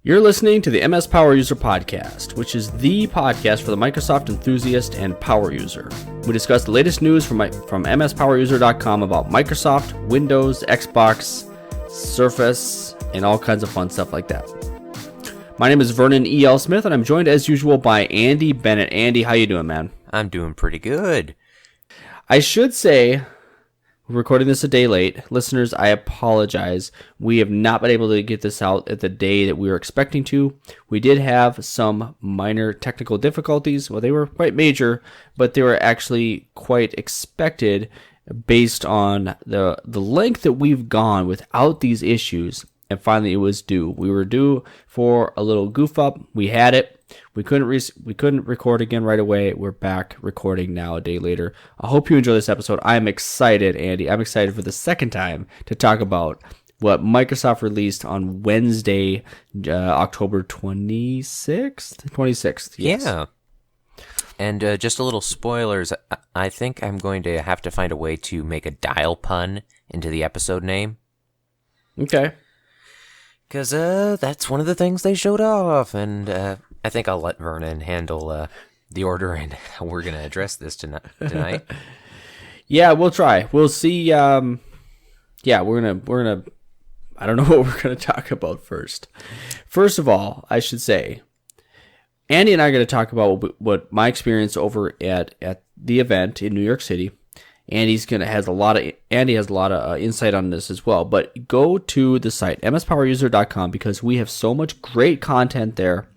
You're listening to the MSPoweruser Podcast, which is the podcast for the Microsoft enthusiast and power user. We discuss the latest news from MSPoweruser.com about Microsoft, Windows, Xbox, Surface, and all kinds of fun stuff like that. My name is Vernon E. Smith, and I'm joined as usual by Andy Bennett. Andy, how you doing, man? I'm doing pretty good. I should say, we're recording this a day late. Listeners, I apologize. We have not been able to get this out at the day that we were expecting to. We did have some minor technical difficulties. Well, they were quite major, but they were actually quite expected based on the length that we've gone without these issues. And finally, it was due. We were due for a little goof up. We had it. We couldn't record again right away. We're back recording now a day later. I hope you enjoy this episode. I'm excited, Andy. I'm excited for the second time to talk about what Microsoft released on Wednesday, October 26th? 26th, yes. Yeah. And just a little spoilers. I think I'm going to have to find a way to make a dial pun into the episode name. Okay. Because that's one of the things they showed off, and I think I'll let Vernon handle the order and how we're going to address this tonight. Yeah, we'll try. We'll see. Yeah, we're gonna. I don't know what we're gonna talk about first. First of all, I should say, Andy and I are going to talk about what my experience over at the event in New York City. Andy has a lot of insight on this as well. But go to the site MSPoweruser.com because we have so much great content there.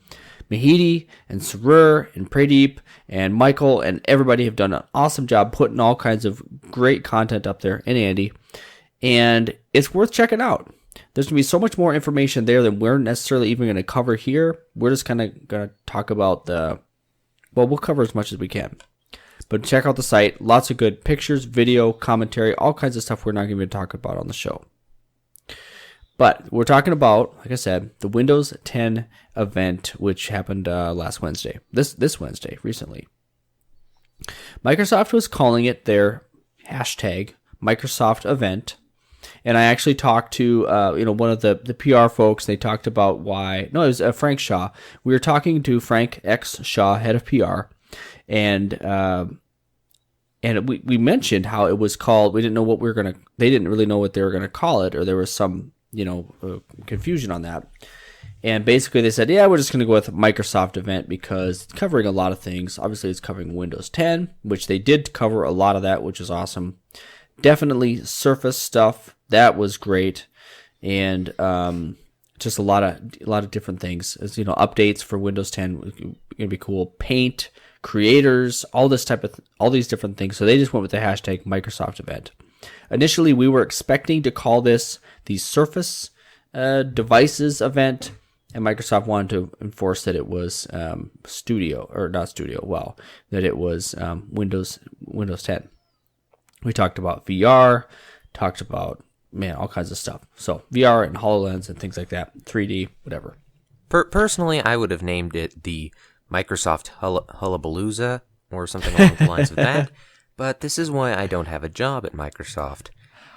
Mahidi and Sarur and Pradeep and Michael and everybody have done an awesome job putting all kinds of great content up there, and Andy. And it's worth checking out. There's going to be so much more information there than we're necessarily even going to cover here. We're just kind of going to talk about we'll cover as much as we can. But check out the site. Lots of good pictures, video, commentary, all kinds of stuff we're not going to talk about on the show. But we're talking about, like I said, the Windows 10 event, which happened last Wednesday. This Wednesday, recently. Microsoft was calling it their hashtag Microsoft event. And I actually talked to one of the PR folks. They talked about why. No, it was Frank Shaw. We were talking to Frank X Shaw, head of PR. And we mentioned how it was called. We didn't know what they didn't really know what they were going to call it, or there was some, confusion on that. And basically they said, yeah, we're just going to go with Microsoft event because it's covering a lot of things. Obviously it's covering Windows 10, which they did cover a lot of that, which is awesome. Definitely Surface stuff. That was great. And, just a lot of different things. As updates for Windows 10 going to be cool. Paint, creators, all these different things. So they just went with the hashtag Microsoft event. Initially, we were expecting to call this the Surface devices event, and Microsoft wanted to enforce that it was that it was Windows 10. We talked about VR, talked about all kinds of stuff. So VR and HoloLens and things like that, 3D, whatever. Personally, I would have named it the Microsoft Hullabalooza or something along the lines of that. But this is why I don't have a job at Microsoft.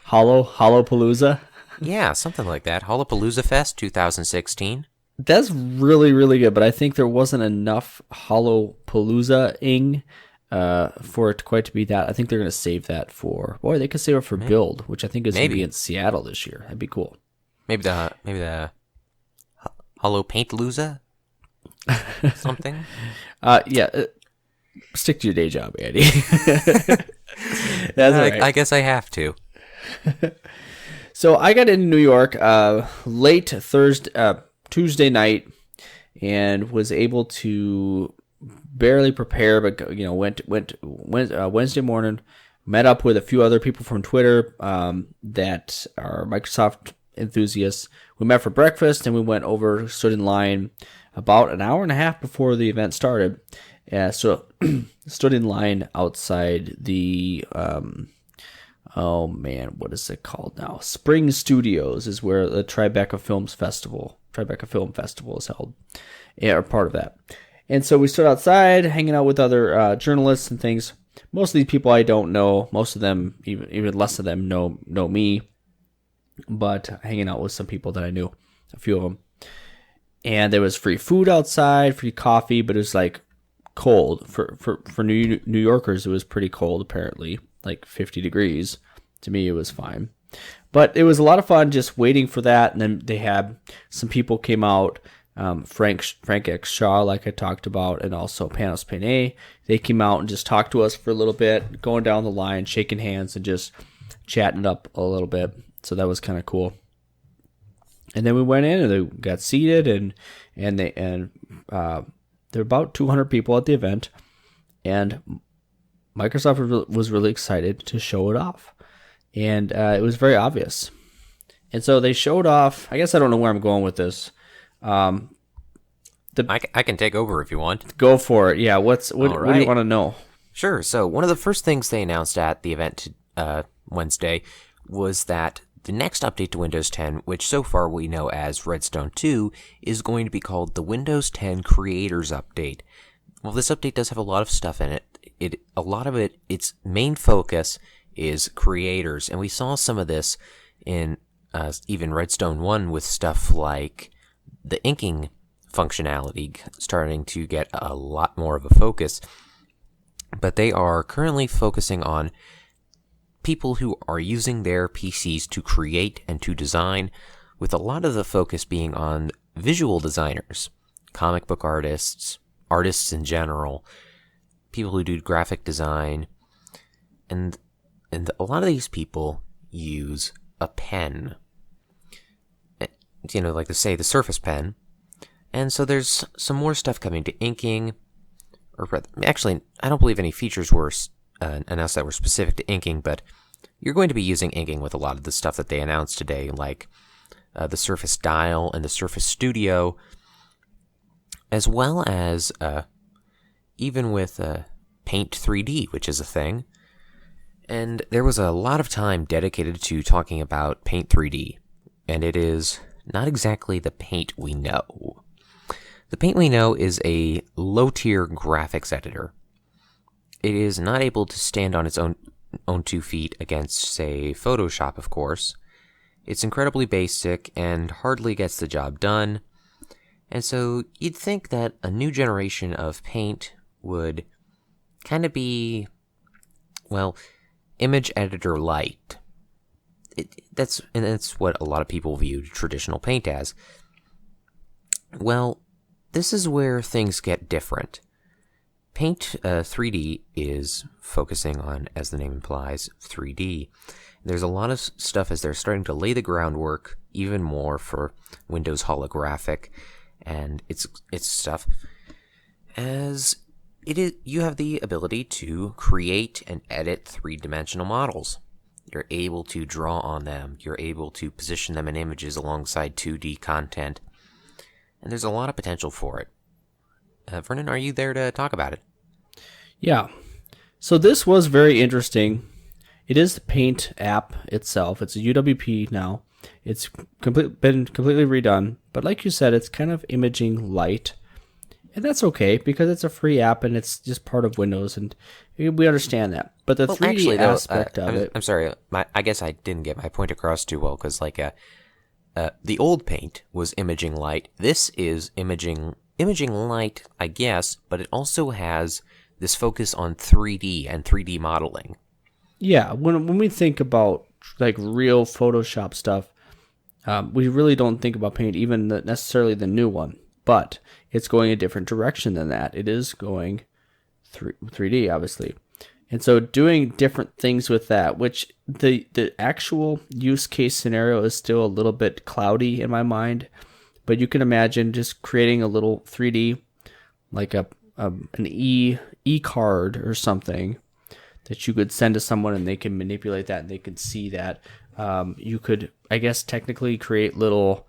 Hollopalooza? Yeah, something like that. Hollopalooza Fest 2016. That's really, really good, but I think there wasn't enough Hollopalooza-ing for it quite to be that. I think they're going to save that they could save it for Build, which I think is going to be in Seattle this year. That'd be cool. Maybe the Hollow Paintalooza? Something? Stick to your day job, Andy. That's right. I guess I have to. So I got into New York late Tuesday night and was able to barely prepare, but went Wednesday morning, met up with a few other people from Twitter that are Microsoft enthusiasts. We met for breakfast and we went over, stood in line about an hour and a half before the event started. So stood in line outside the what is it called now? Spring Studios is where the Tribeca Film Festival is held, or part of that. And so we stood outside, hanging out with other journalists and things. Most of these people I don't know. Most of them, even less of them, know me. But hanging out with some people that I knew, a few of them. And there was free food outside, free coffee, but it was like cold. For New Yorkers, it was pretty cold, apparently, like 50 degrees. To me, it was fine. But it was a lot of fun just waiting for that. And then they had some people came out, Frank X. Shaw, like I talked about, and also Panos Panay. They came out and just talked to us for a little bit, going down the line, shaking hands, and just chatting up a little bit. So that was kind of cool. And then we went in and they got seated, and there were about 200 people at the event, and Microsoft was really excited to show it off, and it was very obvious. And so they showed off. I guess I don't know where I'm going with this. I can take over if you want. Go for it. Yeah. What do you want to know? Sure. So one of the first things they announced at the event Wednesday was that the next update to Windows 10, which so far we know as Redstone 2, is going to be called the Windows 10 Creators Update. Well, this update does have a lot of stuff in it. A lot of it, its main focus is creators, and we saw some of this in even Redstone 1 with stuff like the inking functionality starting to get a lot more of a focus. But they are currently focusing on people who are using their PCs to create and to design, with a lot of the focus being on visual designers, comic book artists, artists in general, people who do graphic design, and a lot of these people use a pen, like to say the Surface Pen. And so there's some more stuff coming to inking, or actually, I don't believe any features were announced that were specific to inking, but you're going to be using inking with a lot of the stuff that they announced today, like the Surface Dial and the Surface Studio, as well as even with Paint 3D, which is a thing. And there was a lot of time dedicated to talking about Paint 3D, and it is not exactly the Paint we know. The Paint we know is a low-tier graphics editor. It is not able to stand on its own 2 feet against, say, Photoshop, of course. It's incredibly basic and hardly gets the job done. And so you'd think that a new generation of Paint would kind of be, well, image editor light. That's what a lot of people view traditional Paint as. Well, this is where things get different. Paint 3D is focusing on, as the name implies, 3D. There's a lot of stuff as they're starting to lay the groundwork even more for Windows holographic and its stuff. As it is, you have the ability to create and edit 3-dimensional models. You're able to draw on them. You're able to position them in images alongside 2D content. And there's a lot of potential for it. Vernon, are you there to talk about it? Yeah. So this was very interesting. It is the Paint app itself. It's a UWP now. It's been completely redone. But like you said, it's kind of imaging light. And that's okay because it's a free app and it's just part of Windows. And we understand that. But the 3D aspect of it... I'm sorry. I guess I didn't get my point across too well because the old Paint was imaging light. This is imaging light, I guess, but it also has this focus on 3D and 3D modeling. Yeah, when we think about like real Photoshop stuff, we really don't think about Paint, even necessarily the new one. But it's going a different direction than that. It is going 3D, obviously. And so doing different things with that, which the actual use case scenario is still a little bit cloudy in my mind. But you can imagine just creating a little 3D, like an e-card or something that you could send to someone and they can manipulate that and they can see that. You could, I guess, technically create little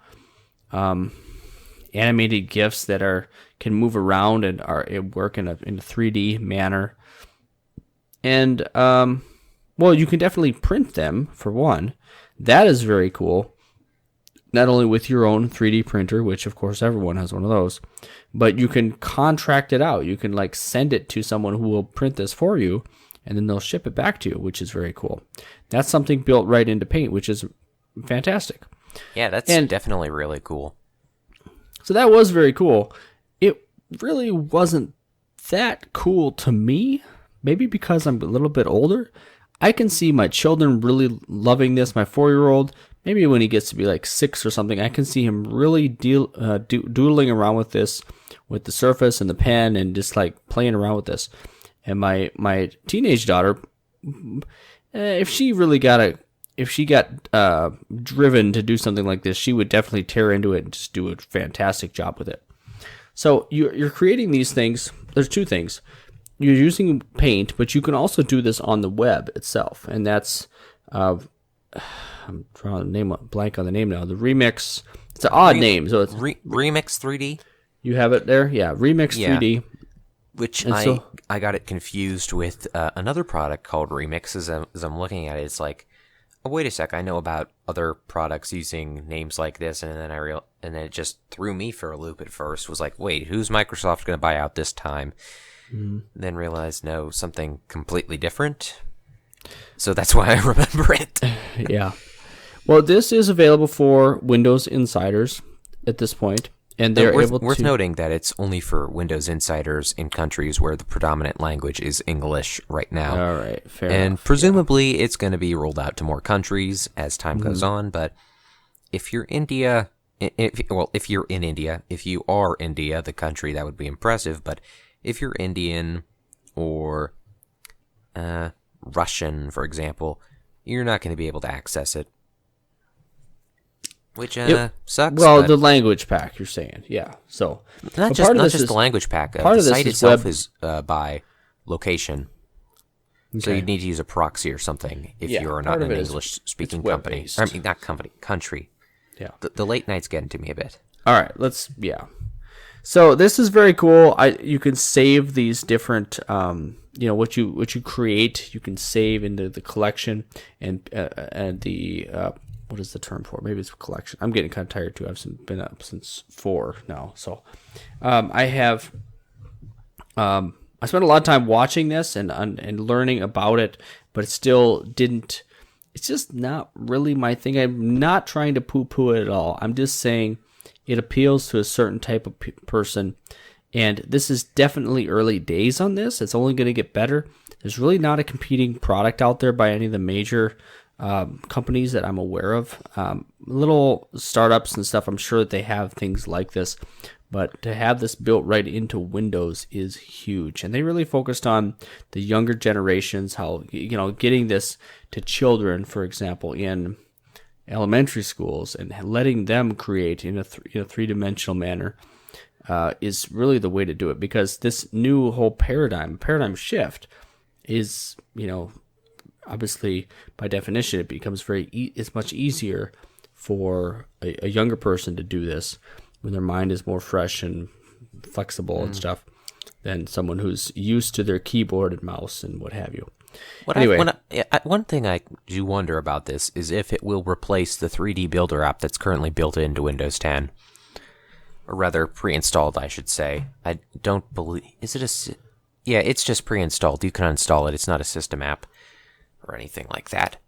animated GIFs that can move around and work in a 3D manner. And, well, you can definitely print them, for one. That is very cool. Not only with your own 3D printer, which of course everyone has one of those, but you can contract it out. You can like send it to someone who will print this for you, and then they'll ship it back to you, which is very cool. That's something built right into Paint, which is fantastic. Yeah, that's definitely really cool. So that was very cool. It really wasn't that cool to me, maybe because I'm a little bit older. I can see my children really loving this. My 4-year-old, maybe when he gets to be like 6 or something, I can see him really doodling around with this, with the Surface and the pen, and just like playing around with this. And my teenage daughter, if she got driven to do something like this, she would definitely tear into it and just do a fantastic job with it. So you're creating these things. There's two things. You're using Paint, but you can also do this on the web itself, and that's I'm drawing a blank on the name now. The Remix. It's an odd name, so it's Remix 3D. You have it there, yeah. Remix 3D. Which I got it confused with another product called Remix. As I'm looking at it, it's like, oh, wait a sec, I know about other products using names like this, and then and then it just threw me for a loop at first. Was like, wait, who's Microsoft going to buy out this time? Mm-hmm. Then realized, no, something completely different. So that's why I remember it. Yeah. Well, this is available for Windows Insiders at this point. And they're worth noting that it's only for Windows Insiders in countries where the predominant language is English right now. All right, fair and enough. Presumably it's going to be rolled out to more countries as time goes on. But if you're India, if you're in India, if you are India, the country, that would be impressive. But if you're Indian or Russian, for example, you're not going to be able to access it. Which sucks. Well, the language pack, you're saying, yeah. So not just the language pack. The site itself is by location, so you need to use a proxy or something if you're not in an English-speaking company. I mean, not company, country. Yeah. The late night's getting to me a bit. All right, So this is very cool. You can save these different, what you create. You can save into the collection and the. What is the term for it? Maybe it's a collection. I'm getting kind of tired too. I've been up since 4 now. So I spent a lot of time watching this and learning about it, but it still didn't. It's just not really my thing. I'm not trying to poo-poo it at all. I'm just saying it appeals to a certain type of person, and this is definitely early days on this. It's only going to get better. There's really not a competing product out there by any of the major companies that I'm aware of. Little startups and stuff, I'm sure that they have things like this, but to have this built right into Windows is huge. And they really focused on the younger generations, how, getting this to children, for example, in elementary schools and letting them create in a three-dimensional manner is really the way to do it, because this new whole paradigm shift is, obviously, by definition, it becomes it's much easier for a younger person to do this when their mind is more fresh and flexible and stuff than someone who's used to their keyboard and mouse and what have you. One thing I do wonder about this is if it will replace the 3D Builder app that's currently built into Windows 10. Or rather, pre-installed, I should say. I don't believe... Yeah, it's just pre-installed. You can install it. It's not a system app or anything like that.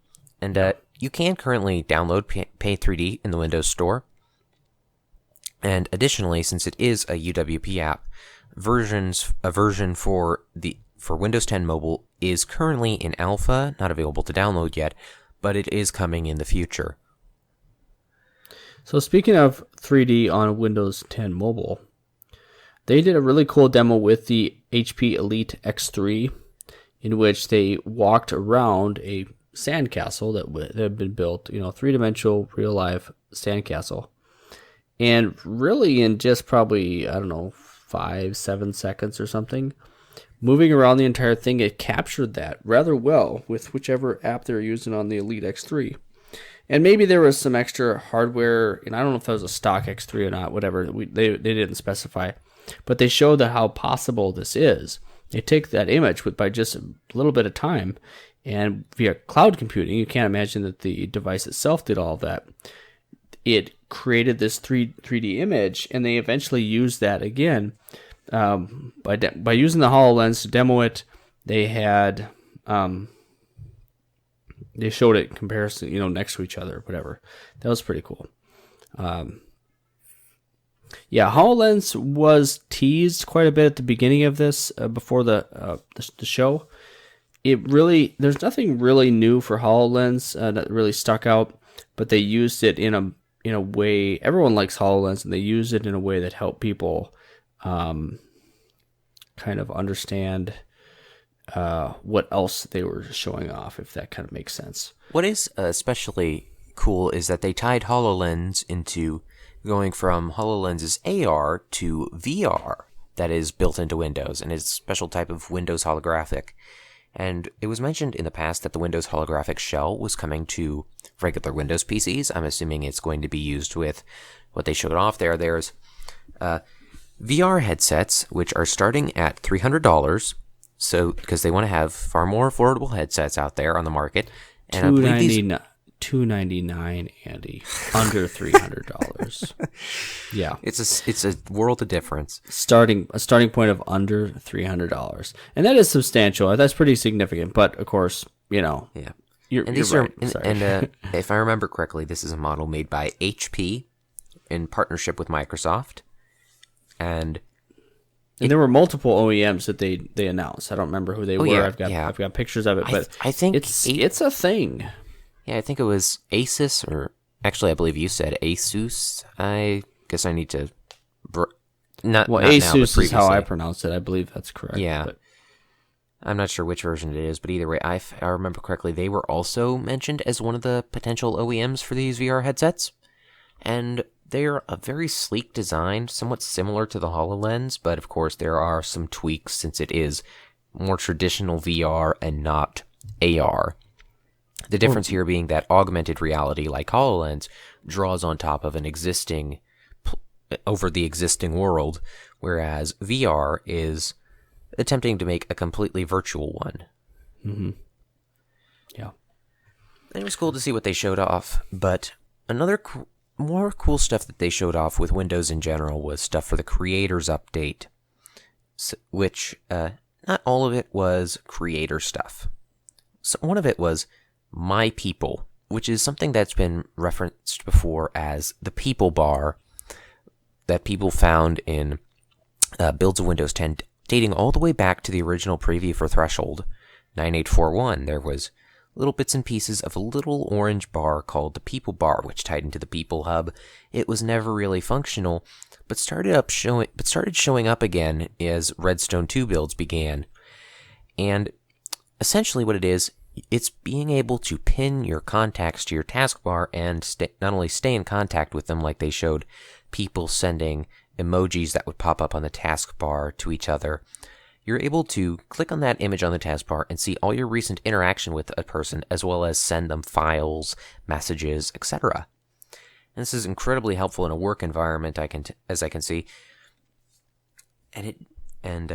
And you can currently download Paint 3D in the Windows Store. And additionally, since it is a UWP app, a version for Windows 10 Mobile is currently in alpha, not available to download yet, but it is coming in the future. So speaking of 3D on Windows 10 Mobile, they did a really cool demo with the HP Elite X3, in which they walked around a sandcastle that had been built, three-dimensional, real-life sandcastle. And really in just probably, 5-7 seconds or something, moving around the entire thing, it captured that rather well with whichever app they're using on the Elite X3. And maybe there was some extra hardware, and I don't know if that was a stock X3 or not, whatever, they didn't specify. But they showed that how possible this is. They take that image by just a little bit of time, and via cloud computing, you can't imagine that the device itself did all of that. It created this 3D image, and they eventually used that again by using the HoloLens to demo it. They had they showed it in comparison, next to each other, whatever. That was pretty cool. Yeah, HoloLens was teased quite a bit at the beginning of this, before the show. There's nothing really new for HoloLens that really stuck out, but they used it in a way. Everyone likes HoloLens, and they used it in a way that helped people kind of understand what else they were showing off, if that kind of makes sense. What is especially cool is that they tied HoloLens into going from HoloLens's AR to VR that is built into Windows, and is a special type of Windows holographic. And it was mentioned in the past that the Windows holographic shell was coming to regular Windows PCs. I'm assuming it's going to be used with what they showed off there. There's VR headsets, which are starting at $300, so because they want to have far more affordable headsets out there on the market. And I believe these... $299, Andy, under $300. Yeah, it's a world of difference. A starting point of under $300, and that is substantial. That's pretty significant. But of course, yeah. You're right. And if I remember correctly, this is a model made by HP in partnership with Microsoft, and there were multiple OEMs that they announced. I don't remember who they were. Yeah, I've got pictures of it, but I think it's a thing. Yeah, I think it was Asus, or actually, I believe you said Asus. I guess I need to. Not Asus now, is how I pronounce it. I believe that's correct. Yeah, but I'm not sure which version it is, but either way, I remember correctly, they were also mentioned as one of the potential OEMs for these VR headsets, and they're a very sleek design, somewhat similar to the HoloLens, but of course there are some tweaks since it is more traditional VR and not AR. The difference here being that augmented reality, like HoloLens, draws on top of over the existing world, whereas VR is attempting to make a completely virtual one. Mm-hmm. Yeah. It was cool to see what they showed off, but another more cool stuff that they showed off with Windows in general was stuff for the Creators Update, which not all of it was creator stuff. So one of it was My People, which is something that's been referenced before as the People Bar that people found in builds of Windows 10 dating all the way back to the original preview for Threshold 9841. There was little bits and pieces of a little orange bar called the People Bar, which tied into the People Hub. It was never really functional, but started showing up again as Redstone 2 builds began. And essentially what it is, it's being able to pin your contacts to your taskbar and not only stay in contact with them, like they showed people sending emojis that would pop up on the taskbar to each other. You're able to click on that image on the taskbar and see all your recent interaction with a person, as well as send them files, messages, etc. And this is incredibly helpful in a work environment, as I can see. And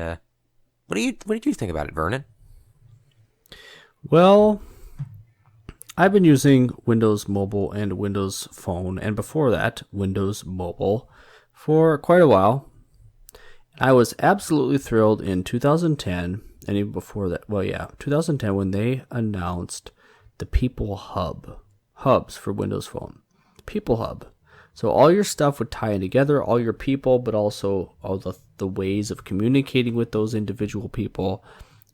what did you think about it, Vernon? Well, I've been using Windows Mobile and Windows Phone, and before that, Windows Mobile, for quite a while. I was absolutely thrilled in 2010, and even before that, 2010, when they announced the People hubs for Windows Phone. People Hub. So all your stuff would tie in together, all your people, but also all the ways of communicating with those individual people.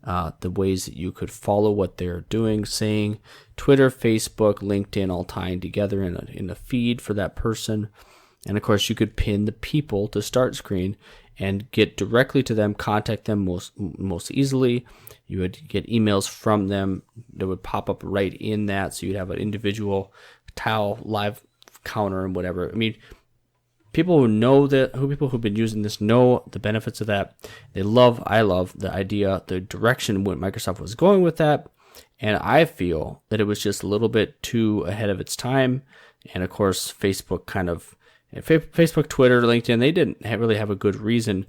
The ways that you could follow what they're doing, saying, Twitter, Facebook, LinkedIn, all tying together in a feed for that person. And of course, you could pin the people to start screen and get directly to them, contact them most easily. You would get emails from them that would pop up right in that, so you'd have an individual tile live counter and whatever. I mean, people who've been using this know the benefits of that. I love the idea, the direction what Microsoft was going with that. And I feel that it was just a little bit too ahead of its time. And of course, Facebook, Twitter, LinkedIn, they didn't really have a good reason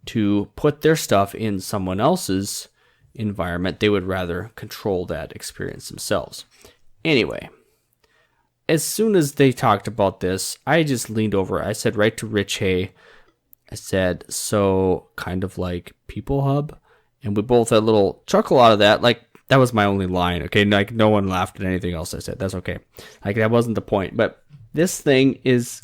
to put their stuff in someone else's environment. They would rather control that experience themselves. Anyway, as soon as they talked about this, I just leaned over. I said right to Rich Hay, I said, so kind of like People Hub. And we both had a little chuckle out of that. Like, that was my only line, okay? Like, no one laughed at anything else I said. That's okay. Like, that wasn't the point. But this thing is...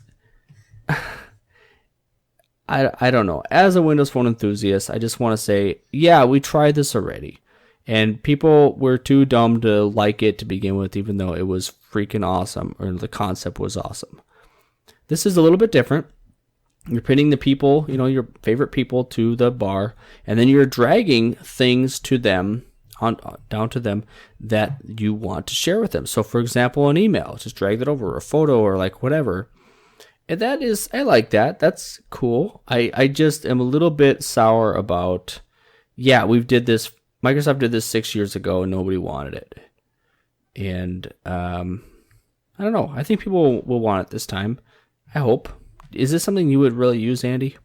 I don't know. As a Windows Phone enthusiast, I just want to say, yeah, we tried this already. And people were too dumb to like it to begin with, even though it was freaking awesome, or the concept was awesome. This is a little bit different. You're pinning the people, your favorite people to the bar, and then you're dragging things to them, down to them that you want to share with them. So, for example, an email, just drag that over, or a photo, or like whatever. And I like that. That's cool. I just am a little bit sour about, Microsoft did this 6 years ago and nobody wanted it. And I don't know. I think people will want it this time. I hope. Is this something you would really use, Andy?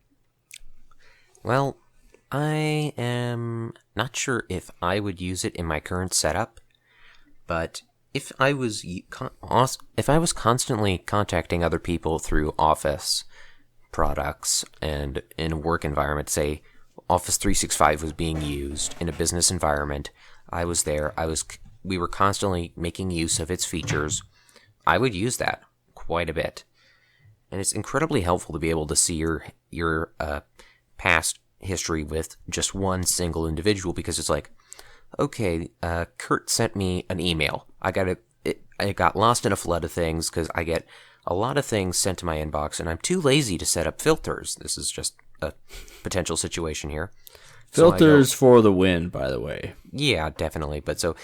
Well, I am not sure if I would use it in my current setup, but if I was constantly contacting other people through Office products and in a work environment, say Office 365 was being used in a business environment, I was there, we were constantly making use of its features, I would use that quite a bit. And it's incredibly helpful to be able to see your past history with just one single individual, because it's like, okay, Kurt sent me an email. I got lost in a flood of things because I get a lot of things sent to my inbox, and I'm too lazy to set up filters. This is just a potential situation here. Filters for the win, by the way. Yeah, definitely. But so,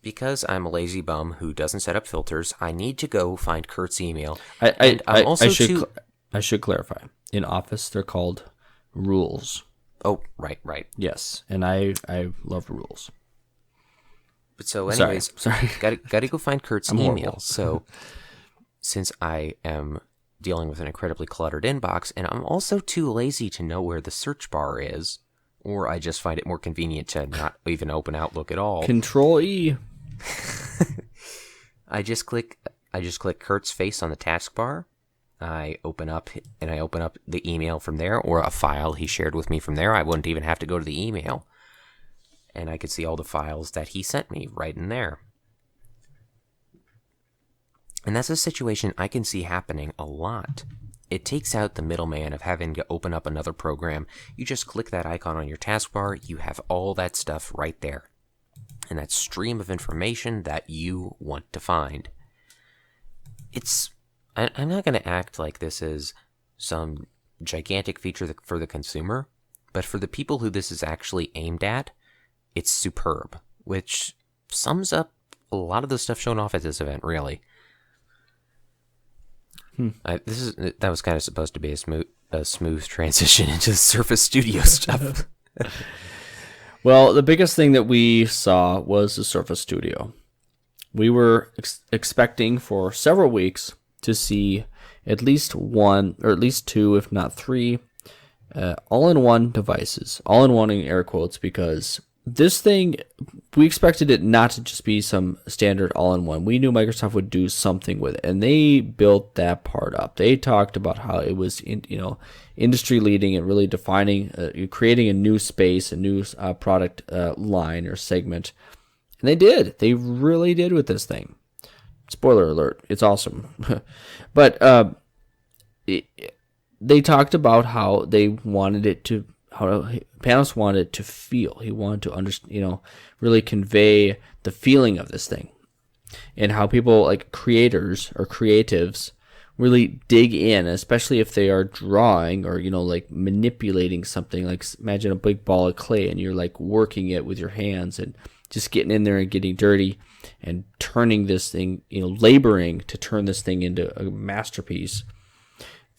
because I'm a lazy bum who doesn't set up filters, I need to go find Kurt's email. I should clarify. In Office, they're called rules. Oh, right. Yes, and I love rules. But so, anyways, sorry. Gotta go find Kurt's I'm email. horrible. So, since I am dealing with an incredibly cluttered inbox, and I'm also too lazy to know where the search bar is, or I just find it more convenient to not even open Outlook at all. Control E. I just click Kurt's face on the taskbar. I open up the email from there, or a file he shared with me from there. I wouldn't even have to go to the email, and I could see all the files that he sent me right in there. And that's a situation I can see happening a lot. It takes out the middleman of having to open up another program. You just click that icon on your taskbar, you have all that stuff right there. And that stream of information that you want to find. I'm not going to act like this is some gigantic feature for the consumer, but for the people who this is actually aimed at, it's superb, which sums up a lot of the stuff shown off at this event, really. That was kind of supposed to be a smooth transition into the Surface Studio stuff. Well, the biggest thing that we saw was the Surface Studio. We were expecting for several weeks to see at least one, or at least two, if not three, all-in-one devices. All-in-one in air quotes, because this thing, we expected it not to just be some standard all-in-one. We knew Microsoft would do something with it, and they built that part up. They talked about how it was, industry-leading and really defining, creating a new space, a new product line or segment. And they did. They really did with this thing. Spoiler alert, it's awesome. But they talked about how they wanted it to, how Panos wanted it to feel. He wanted to understand, really convey the feeling of this thing, and how people like creators or creatives really dig in, especially if they are drawing or like manipulating something. Like imagine a big ball of clay and you're like working it with your hands and just getting in there and getting dirty and turning this thing, laboring to turn this thing into a masterpiece.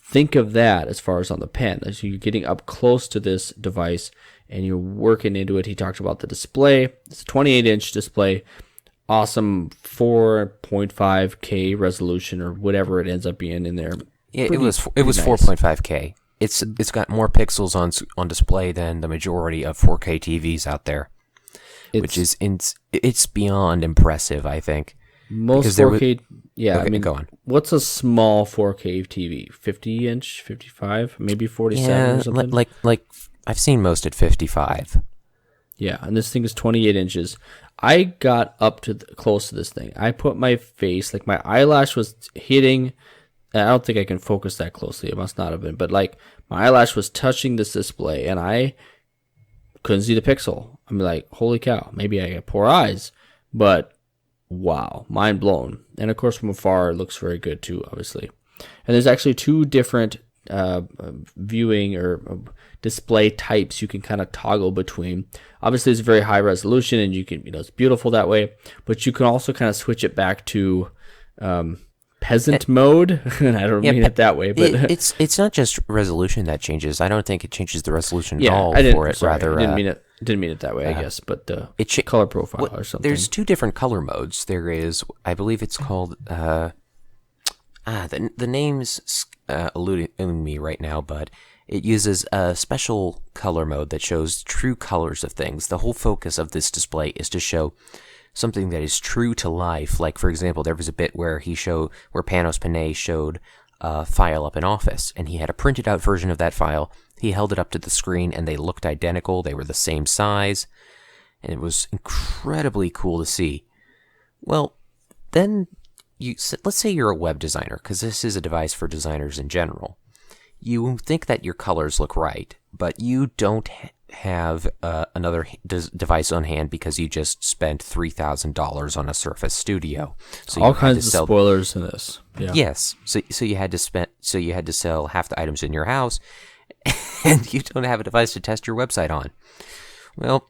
Think of that as far as on the pen. As you're getting up close to this device and you're working into it. He talked about the display. It's a 28-inch display. Awesome 4.5K resolution or whatever it ends up being in there. Yeah, it was 4.5K. It's got more pixels on display than the majority of 4K TVs out there. Which is it's beyond impressive, I think. Most 4K, okay, go on. What's a small 4K TV? 50-inch, 55, maybe 47 or something? Like I've seen most at 55. Yeah, and this thing is 28 inches. I got up to close to this thing. I put my face, like my eyelash was hitting. I don't think I can focus that closely. It must not have been, but like My eyelash was touching this display, and I couldn't see the pixel. I'm like, holy cow, maybe I got poor eyes, but wow, mind blown. And of course, from afar, it looks very good too, obviously. And there's actually two different viewing or display types you can kind of toggle between. Obviously, it's very high resolution, and you can, it's beautiful that way. But you can also kind of switch it back to peasant mode. And I don't mean it that way, but it's not just resolution that changes. I don't think it changes the resolution at all for it. Sorry, rather, I didn't mean it that way, I guess. But the color profile or something. There's two different color modes. There is, I believe it's called. The name's eluding me right now, but it uses a special color mode that shows true colors of things. The whole focus of this display is to show something that is true to life. Like, for example, there was a bit where Panos Panay showed a file up in Office, and he had a printed out version of that file. He held it up to the screen, and they looked identical. They were the same size, and it was incredibly cool to see. Well, then let's say you're a web designer, because this is a device for designers in general. You think that your colors look right, but you don't have another device on hand because you just spent $3,000 on a Surface Studio. So all kinds of spoilers in this. Yeah. Yes. So you had to sell half the items in your house, and you don't have a device to test your website on. Well,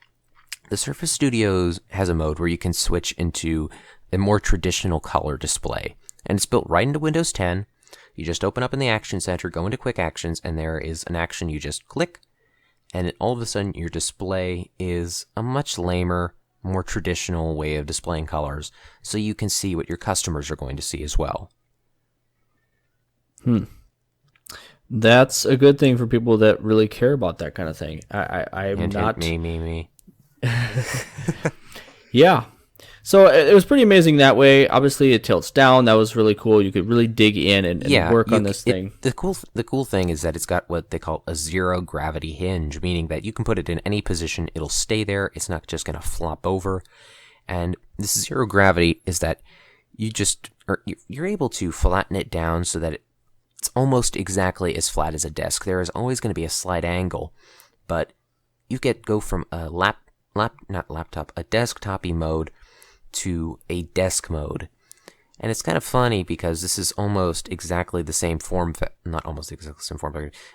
the Surface Studio has a mode where you can switch into a more traditional color display, and it's built right into Windows 10. You just open up in the Action Center, go into Quick Actions, and there is an action you just click, and all of a sudden your display is a much lamer, more traditional way of displaying colors, so you can see what your customers are going to see as well. That's a good thing for people that really care about that kind of thing. I'm not... Me. Yeah. So it was pretty amazing that way. Obviously, it tilts down. That was really cool. You could really dig in and work on this thing. The cool thing is that it's got what they call a zero gravity hinge, meaning that you can put it in any position. It'll stay there. It's not just going to flop over. And this zero gravity is that you're able to flatten it down so that it's almost exactly as flat as a desk. There is always going to be a slight angle, but you go from a desktop-y mode to a desk mode. And it's kind of funny because this is almost exactly the same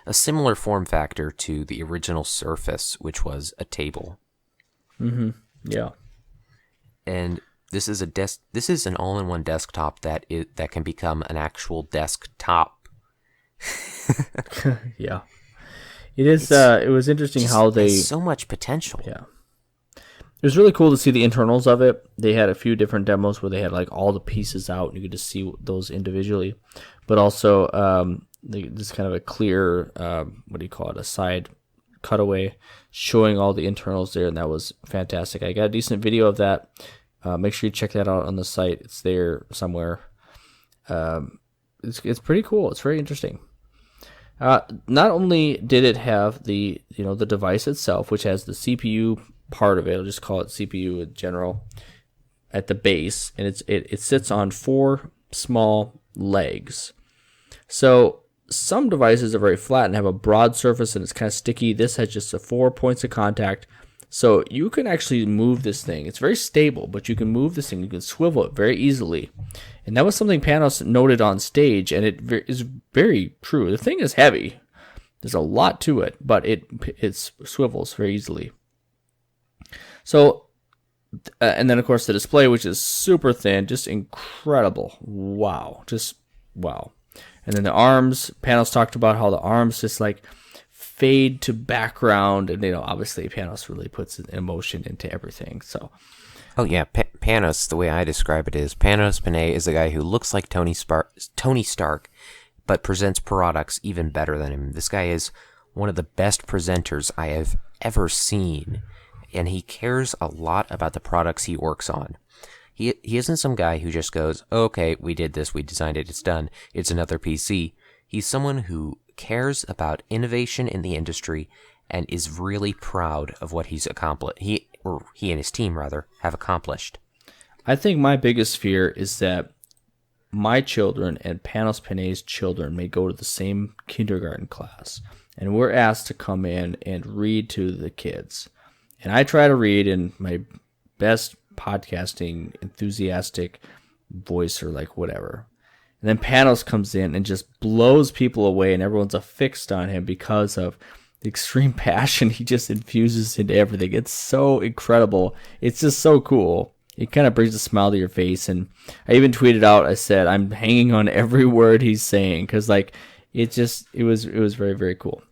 a similar form factor to the original Surface, which was a table. Mm-hmm. Yeah. And this is an all-in-one desktop that can become an actual desktop. Yeah. It is. It was interesting how they so much potential. Yeah. It was really cool to see the internals of it. They had a few different demos where they had like all the pieces out, and you could just see those individually. But also, this kind of a clear, a side cutaway showing all the internals there, and that was fantastic. I got a decent video of that. Make sure you check that out on the site. It's there somewhere. It's pretty cool. It's very interesting. Not only did it have the device itself, which has the CPU part of it, I'll just call it CPU in general, at the base, and it sits on 4 small legs. So some devices are very flat and have a broad surface and it's kind of sticky. This has just 4 points of contact, so you can actually move this thing. It's very stable, but you can move this thing. You can swivel it very easily, and that was something Panos noted on stage, and it is very true. The thing is heavy. There's a lot to it, but it swivels very easily. So, and then of course the display, which is super thin, just incredible. Wow. Just wow. And then the arms, Panos talked about how the arms just like fade to background, and obviously Panos really puts emotion into everything. So, oh yeah, Panos, the way I describe it is Panos Panay is a guy who looks like Tony Stark, but presents products even better than him. This guy is one of the best presenters I have ever seen. And he cares a lot about the products he works on. He isn't some guy who just goes, oh, okay, we did this, we designed it, it's done, it's another PC. He's someone who cares about innovation in the industry and is really proud of what he's accomplished. He and his team, rather, have accomplished. I think my biggest fear is that my children and Panos Panay's children may go to the same kindergarten class. and we're asked to come in and read to the kids. And I try to read in my best podcasting enthusiastic voice or like whatever. And then Panos comes in and just blows people away, and everyone's affixed on him because of the extreme passion he just infuses into everything. It's so incredible. It's just so cool. It kind of brings a smile to your face. And I even tweeted out, I said, I'm hanging on every word he's saying, because like it was very, very cool.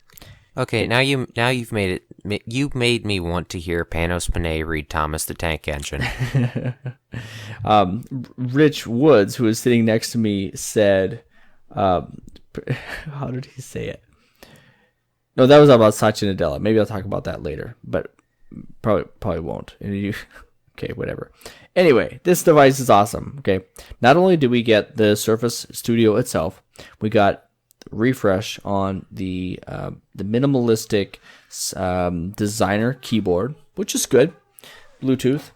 Okay, now you've made me want to hear Panos Panay read Thomas the Tank Engine. Rich Woods, who was sitting next to me, said, how did he say it? No, that was about Satya Nadella. Maybe I'll talk about that later, but probably won't. Okay, whatever. Anyway, this device is awesome. Okay, not only did we get the Surface Studio itself, we got refresh on the minimalistic designer keyboard, which is good, Bluetooth,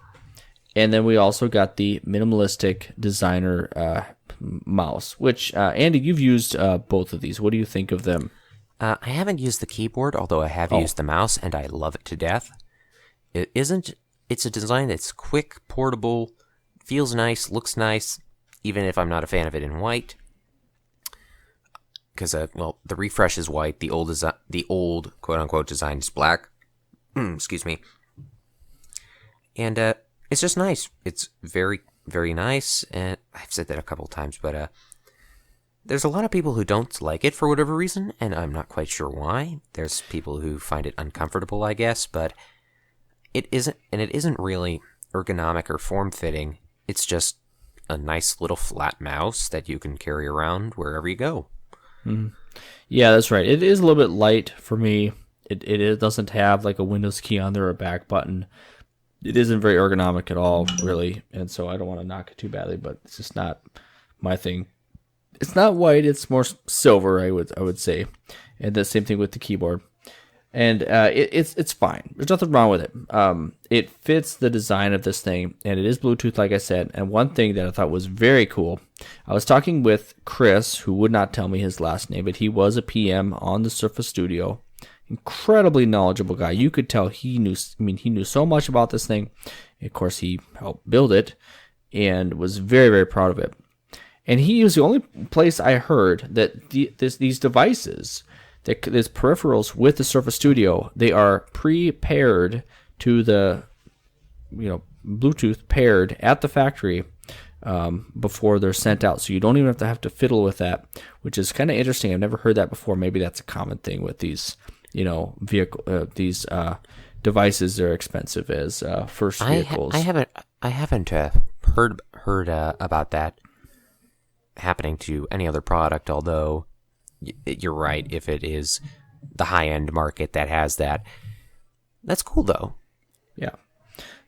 and then we also got the minimalistic designer mouse, which Andy, you've used both of these. What do you think of them? I haven't used the keyboard, although I have used the mouse, and I love it to death. It's a design that's quick, portable, feels nice, looks nice, even if I'm not a fan of it in white. Because, the refresh is white, the old quote-unquote design is black. Excuse me. And it's just nice. It's very, very nice, and I've said that a couple times, but there's a lot of people who don't like it for whatever reason, and I'm not quite sure why. There's people who find it uncomfortable, I guess, but it isn't really ergonomic or form-fitting. It's just a nice little flat mouse that you can carry around wherever you go. Mm-hmm. Yeah, that's right. It is a little bit light for me. It doesn't have like a Windows key on there or a back button. It isn't very ergonomic at all, really, and so I don't want to knock it too badly, but it's just not my thing. It's not white; it's more silver, I would say, and the same thing with the keyboard. And it's fine. There's nothing wrong with it. It fits the design of this thing, and it is Bluetooth, like I said. And one thing that I thought was very cool, I was talking with Chris, who would not tell me his last name, but he was a PM on the Surface Studio. Incredibly knowledgeable guy. You could tell he knew so much about this thing. Of course, he helped build it and was very, very proud of it. And he was the only place I heard that these devices, these peripherals with the Surface Studio, they are pre-paired to the Bluetooth paired at the factory before they're sent out. So you don't even have to fiddle with that, which is kind of interesting. I've never heard that before. Maybe that's a common thing with these these devices. They're expensive as first vehicles. I haven't heard about that happening to any other product, although you're right, if it is the high-end market that has that. That's cool, though. Yeah.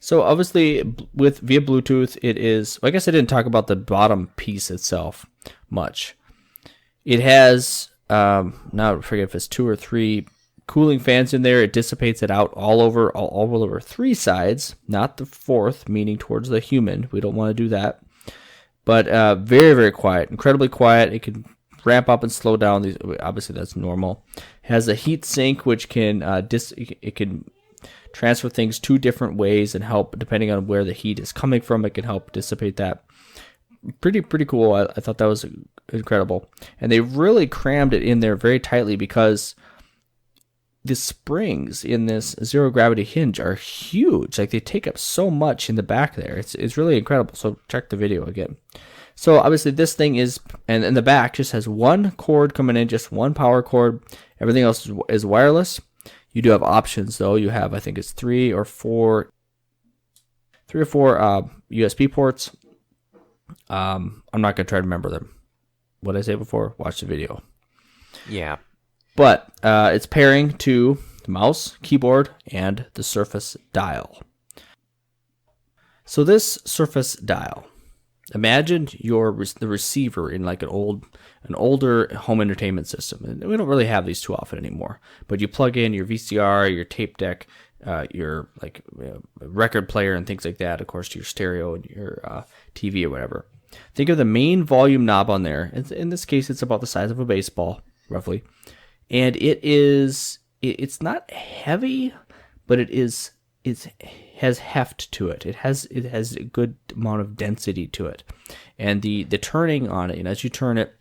So obviously, via Bluetooth, it is, I guess I didn't talk about the bottom piece itself much. It has, now I forget if it's 2 or 3 cooling fans in there. It dissipates it out all over 3 sides, not the 4th, meaning towards the human. We don't want to do that. But very, very quiet, incredibly quiet. It can ramp up and slow down. Obviously, that's normal. It has a heat sink, which can it can transfer things 2 different ways and help, depending on where the heat is coming from. It can help dissipate that. Pretty cool. I thought that was incredible. And they really crammed it in there very tightly because the springs in this zero gravity hinge are huge. Like, they take up so much in the back there. It's really incredible. So check the video again. So obviously this thing is, and the back just has 1 cord coming in, just 1 power cord. Everything else is wireless. You do have options though. You have, I think it's 3 or 4 USB ports. I'm not gonna try to remember them. What did I say before? Watch the video. Yeah. But it's pairing to the mouse, keyboard, and the Surface Dial. So this Surface Dial, imagine the receiver in like an older home entertainment system. And we don't really have these too often anymore. But you plug in your VCR, your tape deck, your record player, and things like that. Of course, to your stereo and your TV or whatever. Think of the main volume knob on there. In this case, it's about the size of a baseball, roughly. And it's not heavy, but it has heft to it. It has a good amount of density to it. And the turning on it, as you turn it,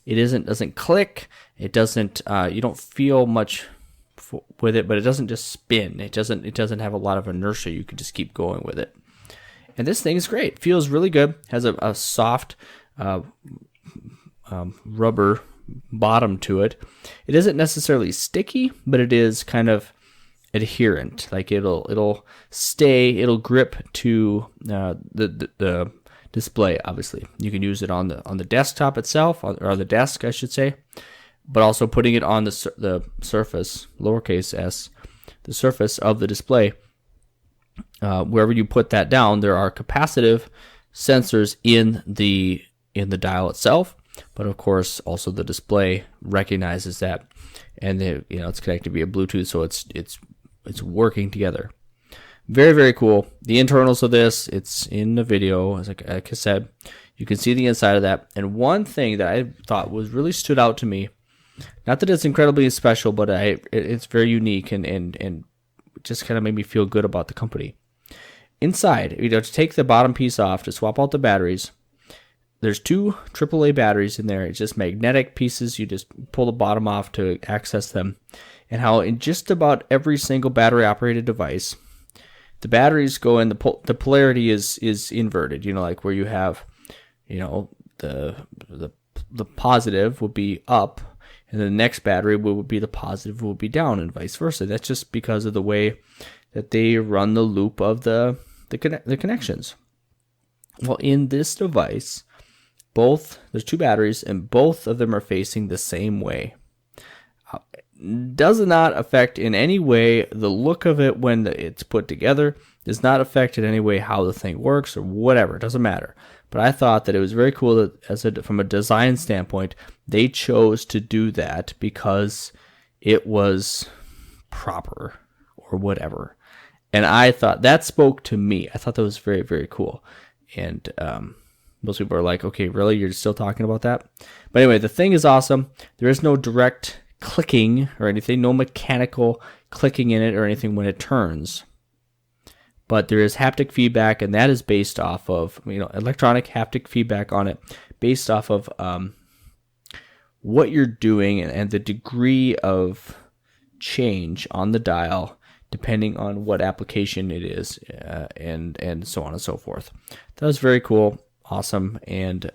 it doesn't click. It doesn't you don't feel much with it, but it doesn't just spin. It doesn't have a lot of inertia. You can just keep going with it. And this thing is great. Feels really good. Has a soft rubber bottom to it. It isn't necessarily sticky, but it is kind of adherent. Like it'll grip to the display. Obviously, you can use it on the desktop itself, or on the desk, I should say, but also putting it on the surface, lowercase s, the surface of the display. Wherever you put that down, there are capacitive sensors in the dial itself, but of course also the display recognizes that, and it's connected via Bluetooth, so it's working together. Very, very cool. The internals of this, it's in the video, as like I said, you can see the inside of that. And one thing that I thought really stood out to me, not that it's incredibly special, but it's very unique and just kind of made me feel good about the company. Inside, to take the bottom piece off, to swap out the batteries, there's 2 AAA batteries in there. It's just magnetic pieces. You just pull the bottom off to access them. And how in just about every single battery-operated device, the batteries go in, the polarity is inverted. Like where you have, the positive would be up, and the next battery would be the positive would be down, and vice versa. That's just because of the way that they run the loop of the connections. Well, in this device, there's 2 batteries, and both of them are facing the same way. Does not affect in any way the look of it when it's put together. Does not affect in any way how the thing works or whatever. It doesn't matter. But I thought that it was very cool that from a design standpoint, they chose to do that because it was proper or whatever. And I thought that spoke to me. I thought that was very, very cool. And most people are like, okay, really? You're still talking about that? But anyway, the thing is awesome. There is no direct clicking or anything, no mechanical clicking in it or anything when it turns. But there is haptic feedback, and that is based off of, electronic haptic feedback on it, based off of what you're doing and the degree of change on the dial, depending on what application it is, and so on and so forth. That was very cool, awesome, and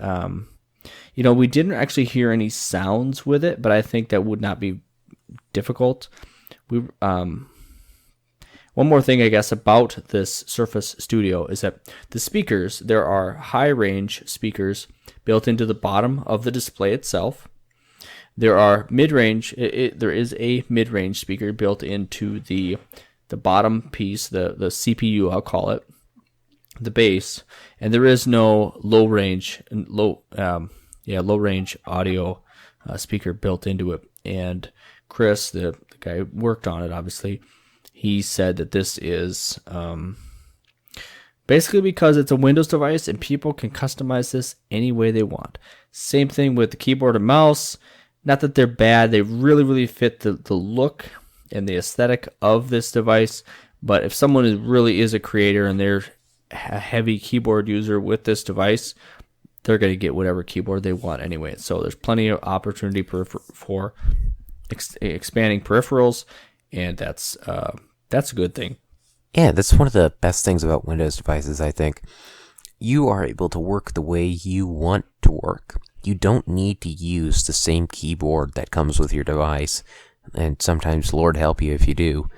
we didn't actually hear any sounds with it, but I think that would not be difficult. One more thing, I guess, about this Surface Studio is that the speakers, there are high-range speakers built into the bottom of the display itself. There are mid-range. There is a mid-range speaker built into the bottom piece, the CPU, I'll call it, the base, and there is no low-range audio speaker built into it. And Chris, the guy who worked on it, obviously, he said that this is basically because it's a Windows device and people can customize this any way they want. Same thing with the keyboard and mouse. Not that they're bad. They really, really fit the look and the aesthetic of this device. But if someone really is a creator and they're a heavy keyboard user with this device, they're going to get whatever keyboard they want anyway. So there's plenty of opportunity for expanding peripherals, and that's a good thing. Yeah, that's one of the best things about Windows devices, I think. You are able to work the way you want to work. You don't need to use the same keyboard that comes with your device, and sometimes, Lord help you if you do.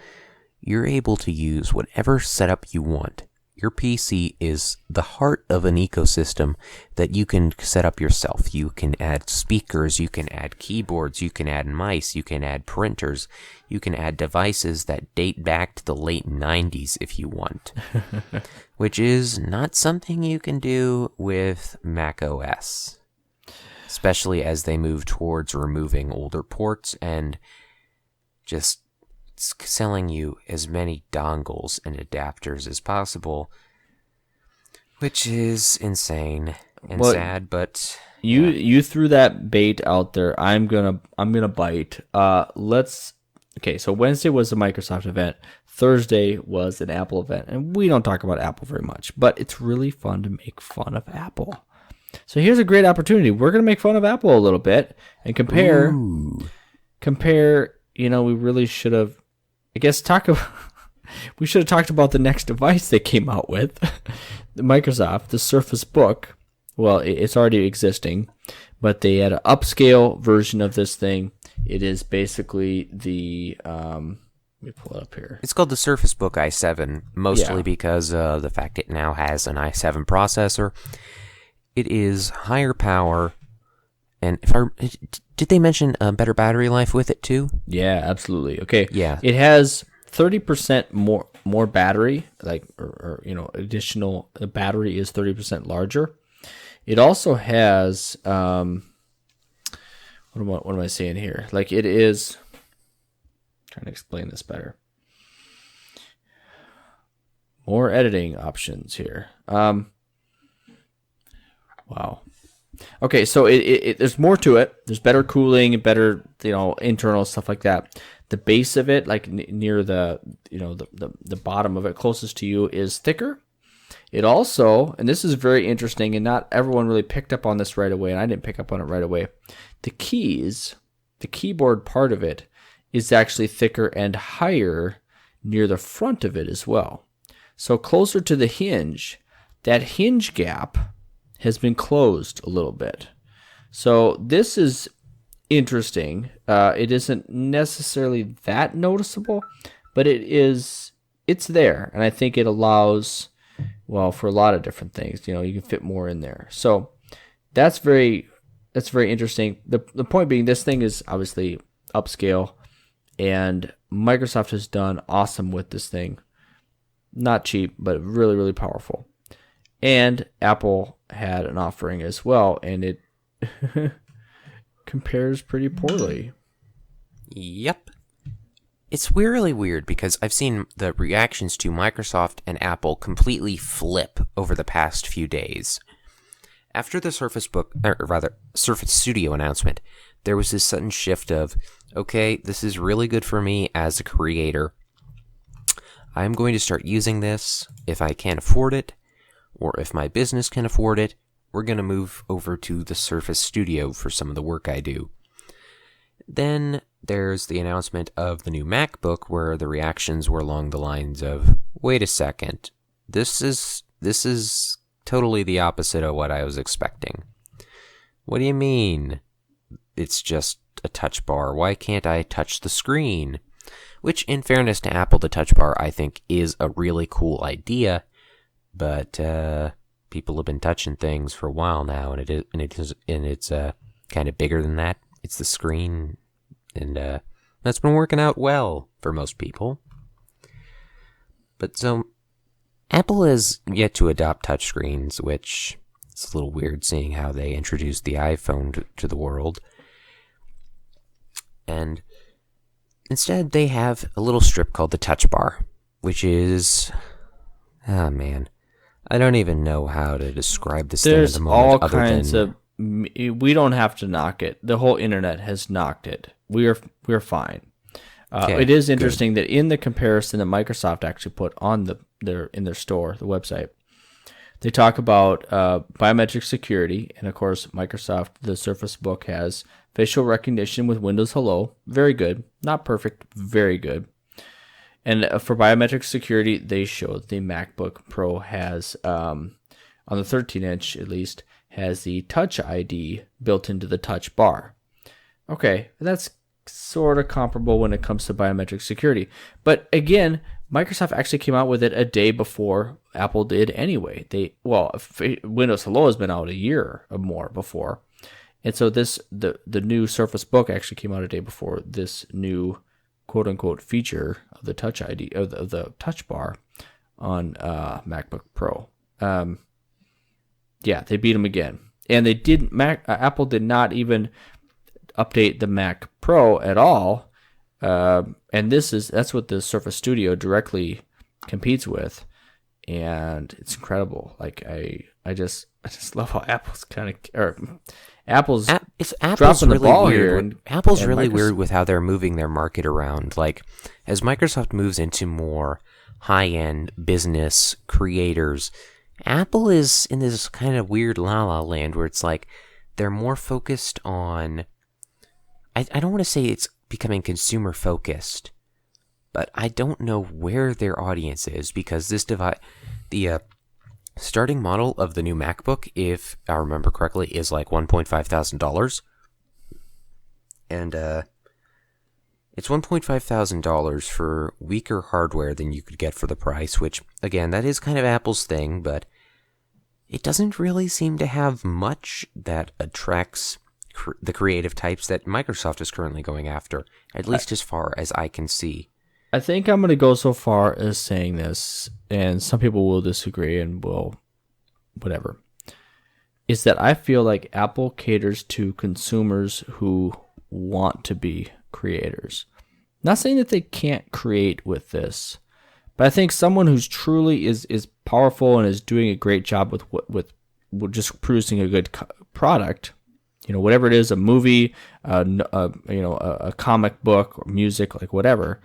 You're able to use whatever setup you want. Your PC is the heart of an ecosystem that you can set up yourself. You can add speakers, you can add keyboards, you can add mice, you can add printers, you can add devices that date back to the late 90s if you want, which is not something you can do with Mac OS, especially as they move towards removing older ports and just selling you as many dongles and adapters as possible, which is insane and sad, but You threw that bait out there. I'm gonna bite. Okay, so Wednesday was the Microsoft event. Thursday was an Apple event, and we don't talk about Apple very much, but it's really fun to make fun of Apple. So here's a great opportunity. We're gonna make fun of Apple a little bit and compare. You know, we really should have. I guess we should have talked about the next device they came out with, the Microsoft, the Surface Book. Well, it's already existing, but they had an upscale version of this thing. It is basically the, let me pull it up here. It's called the Surface Book i7, mostly because the fact it now has an i7 processor. It is higher power, and did they mention better battery life with it too? Yeah, absolutely. Okay. Yeah. It has 30% more battery, or additional. The battery is 30% larger. It also has what am I saying here? Like, it is trying to explain this better. More editing options here. Wow. Okay, so there's more to it. There's better cooling and better, internal stuff like that. The base of it, like near the bottom of it, closest to you, is thicker. It also, and this is very interesting, and not everyone really picked up on this right away, and I didn't pick up on it right away. The keys, the keyboard part of it, is actually thicker and higher near the front of it as well. So closer to the hinge, that hinge gap has been closed a little bit. So this is interesting. It isn't necessarily that noticeable, but it's there, and I think it allows, well, for a lot of different things, you can fit more in there. So that's very interesting. The point being, this thing is obviously upscale, and Microsoft has done awesome with this thing. Not cheap, but really, really powerful. And Apple had an offering as well, and it compares pretty poorly. Yep. It's really weird because I've seen the reactions to Microsoft and Apple completely flip over the past few days. After the Surface Studio announcement, there was this sudden shift of, okay, this is really good for me as a creator. I'm going to start using this if I can't afford it, or if my business can afford it. We're going to move over to the Surface Studio for some of the work I do. Then there's the announcement of the new MacBook, where the reactions were along the lines of, wait a second, this is totally the opposite of what I was expecting. What do you mean? It's just a touch bar. Why can't I touch the screen? Which, in fairness to Apple, the touch bar, I think, is a really cool idea, but people have been touching things for a while now, and it's kind of bigger than that. It's the screen, and that's been working out well for most people. But so Apple has yet to adopt touchscreens, which is a little weird seeing how they introduced the iPhone to the world. And instead, they have a little strip called the Touch Bar, which is, oh man, I don't even know how to describe this thing at the moment. There's all kinds of. We don't have to knock it. The whole internet has knocked it. We're fine. Okay, it is interesting that in the comparison that Microsoft actually put on in their store, the website, they talk about biometric security, and of course, Microsoft, the Surface Book, has facial recognition with Windows Hello. Very good. Not perfect, very good. And for biometric security, they showed the MacBook Pro has, on the 13-inch at least, has the Touch ID built into the touch bar. Okay, that's sort of comparable when it comes to biometric security. But again, Microsoft actually came out with it a day before Apple did anyway. Windows Hello has been out a year or more before. And so the new Surface Book actually came out a day before this new quote-unquote feature of the Touch ID, of the Touch Bar on MacBook Pro. Yeah, they beat them again. And they didn't. Apple did not even update the Mac Pro at all. And that's what the Surface Studio directly competes with, and it's incredible. Like I I just love how Apple's Apple's Apple's dropping the really ball weird. here. And Apple's really Microsoft- weird with how they're moving their market around. Like, as Microsoft moves into more high-end business creators, Apple is in this kind of weird la-la land where it's like they're more focused on... I don't want to say it's becoming consumer-focused, but I don't know where their audience is, because the starting model of the new MacBook, if I remember correctly, is like $1,500. And it's $1,500 for weaker hardware than you could get for the price, which, again, that is kind of Apple's thing, but it doesn't really seem to have much that attracts the creative types that Microsoft is currently going after, at least as far as I can see. I think I'm going to go so far as saying this, and some people will disagree and will whatever, is that I feel like Apple caters to consumers who want to be creators. Not saying that they can't create with this, but I think someone who's truly is powerful and is doing a great job with just producing a good product, whatever it is, a movie, a comic book or music, like whatever,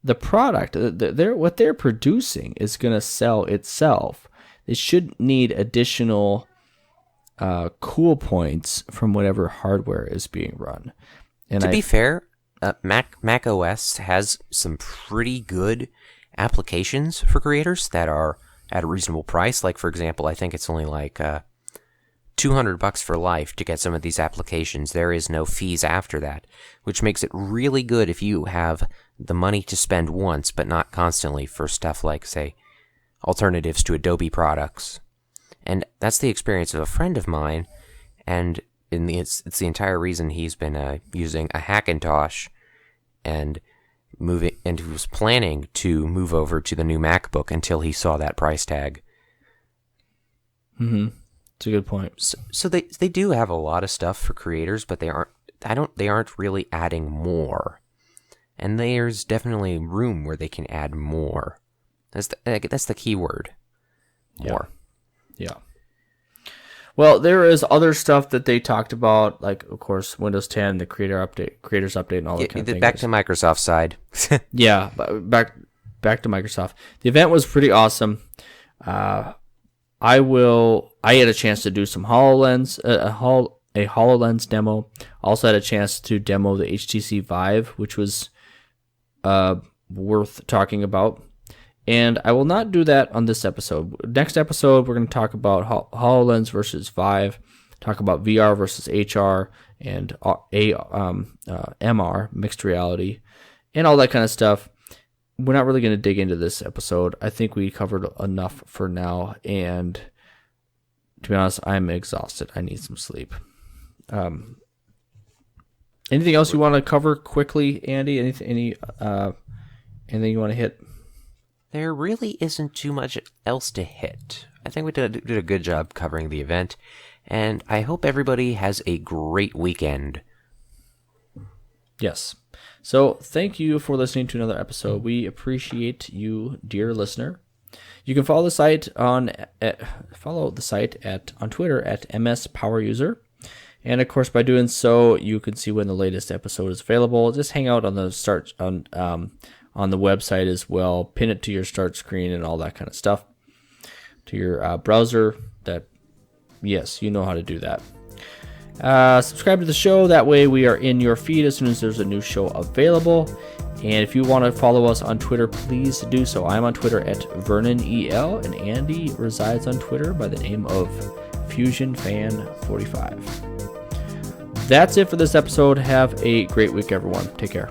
the product, what they're producing is going to sell itself. They shouldn't need additional cool points from whatever hardware is being run. And to be fair, Mac OS has some pretty good applications for creators that are at a reasonable price. Like, for example, I think it's only like $200 for life to get some of these applications. There is no fees after that, which makes it really good if you have the money to spend once, but not constantly, for stuff like, say, alternatives to Adobe products. And that's the experience of a friend of mine, and it's the entire reason he's been using a Hackintosh and he was planning to move over to the new MacBook until he saw that price tag. Mm-hmm. It's a good point. So they do have a lot of stuff for creators, but they aren't really adding more. And there's definitely room where they can add more. That's the key word. More. Yeah. Well, there is other stuff that they talked about, like, of course, Windows 10, the creators update, and all that kind of thing. Back to Microsoft's side. Yeah, back to Microsoft. The event was pretty awesome. I had a chance to do some HoloLens, a HoloLens demo. Also had a chance to demo the HTC Vive, which was worth talking about. And I will not do that on this episode. Next episode, we're going to talk about HoloLens versus Vive, talk about VR versus HR, and MR, mixed reality, and all that kind of stuff. We're not really going to dig into this episode. I think we covered enough for now, and to be honest, I'm exhausted. I need some sleep. Anything else you want to cover quickly, Andy? Anything you want to hit? There really isn't too much else to hit. I think we did a good job covering the event, and I hope everybody has a great weekend. Yes. So thank you for listening to another episode. We appreciate you, dear listener. You can follow the site on Twitter at MSPoweruser. And of course, by doing so, you can see when the latest episode is available. Just hang out on the on the website as well. Pin it to your start screen and all that kind of stuff. To your browser. Yes, you know how to do that. Subscribe to the show. That way we are in your feed as soon as there's a new show available. And if you want to follow us on Twitter, please do so. I'm on Twitter at Vernon EL, and Andy resides on Twitter by the name of FusionFan45. That's it for this episode. Have a great week, everyone. Take care.